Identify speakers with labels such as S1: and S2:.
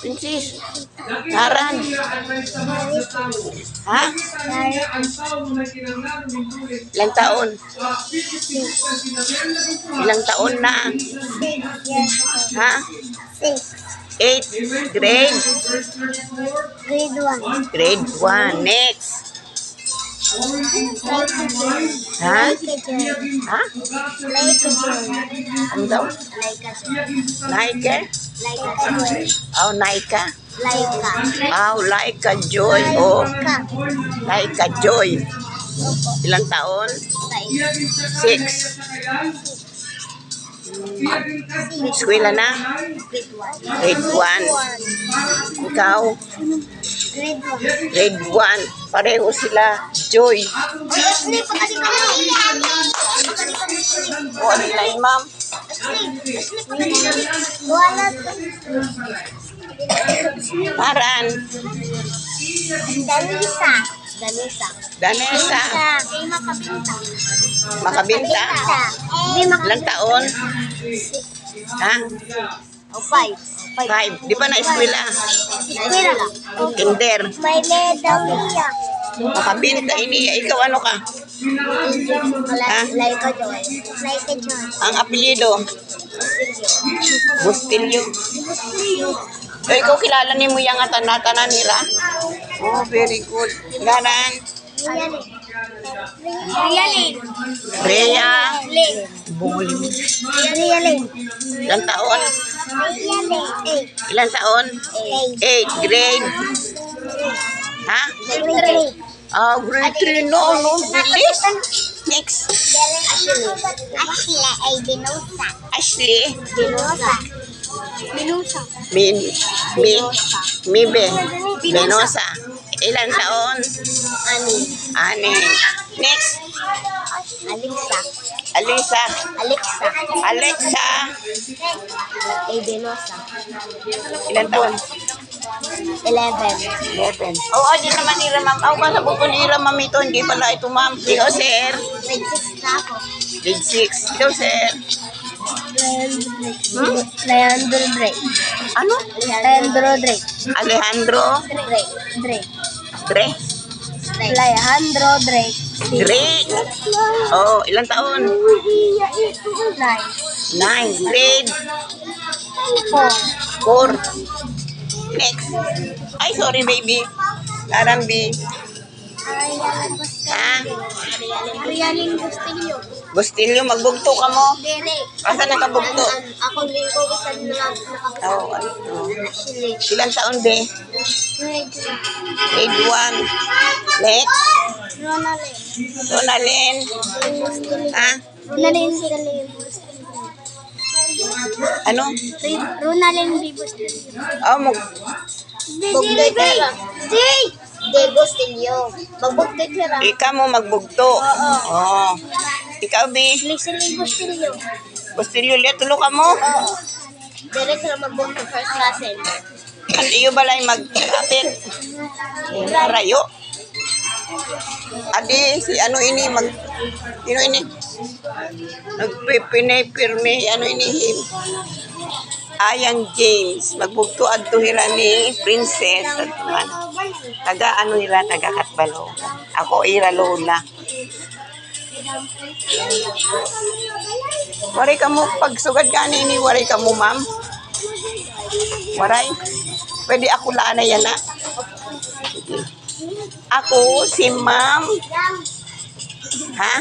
S1: Princess. Naran. Ha? Ilang taon? Ilang taon na? Ha? 8. Grade? Grade 1. Next. Ha? Ha? Ano daw? Laika? Oh, Laika? Oh, Laika Joy. Oh, Laika Joy. Ilang taon? 6. Eskwela na? Grade 1. Ikaw? Grade 1. Pareho sila. Joy. O, ano na yun, ma'am? Maran. Danesa. Makabinta. Ilang taon? Ha? 5. Di ba na eskwela? Kinder.
S2: May medal niya.
S1: Makabinta ini. Ikaw ano ka? Ha?
S2: Laika Joy.
S1: Ang apelyido? Bustilyo. So, ikaw kilala ni mo yung tanan nila? Oh, very good. Ganan? Rhea. Ilang taon? Ilang taon? 8. Grade? Ha? Ah, grade 3. No, bilis. Next. Ashley. Mibe. Benosa. Ilang taon? 6. Next. Alexa. Ilang taon? 11. Oh, di naman nila, ma'am. Ako ka sabot ko nila, ma'am, ito. Hindi pala ito, ma'am. Ikaw, sir. Grade 6. Ikaw, sir.
S2: Leandro Drake.
S1: Ano?
S2: Leandro Drake.
S1: Alejandro? Dre?
S2: Leandro Drake.
S1: Drake. Oh, ilang taon? 9. Grade? 4. Next. Ay, sorry, baby. Karambi. Ha?
S2: Arialing Bustilyo.
S1: Bustilyo, magbugto ka mo.
S2: Dere.
S1: Asa nakabugto?
S2: Ako lingko gusto nila nakabugto.
S1: Oh, ano? Ilang taon, be? Grade 1. Next. Ronalyn. Ha?
S2: Ronalyn
S1: Ano?
S2: Bustilyo.
S1: Oh,
S2: De Bustilyo. Magbugtay ka.
S1: ikaw mo magbugto. Oo. Ikaw, be?
S2: Listening Bustilyo.
S1: Bustilyo, liya, tulo ka mo?
S2: Oo. Direct na magbugto first lesson.
S1: Ano iyo balay mag-kapit? Rayo? Adi, si ano ini nagpipinay-pirme, ano ini him? Ayan James, magbugto adto hira ni Princess at man. Taga ano hira, taga Katbalo. Ako ira Lola. Waray ka mo, pagsugad ka ni waray ka mo, ma'am? Waray? Pwede ako laan na yan, ha? Ako, si ma'am. Ha?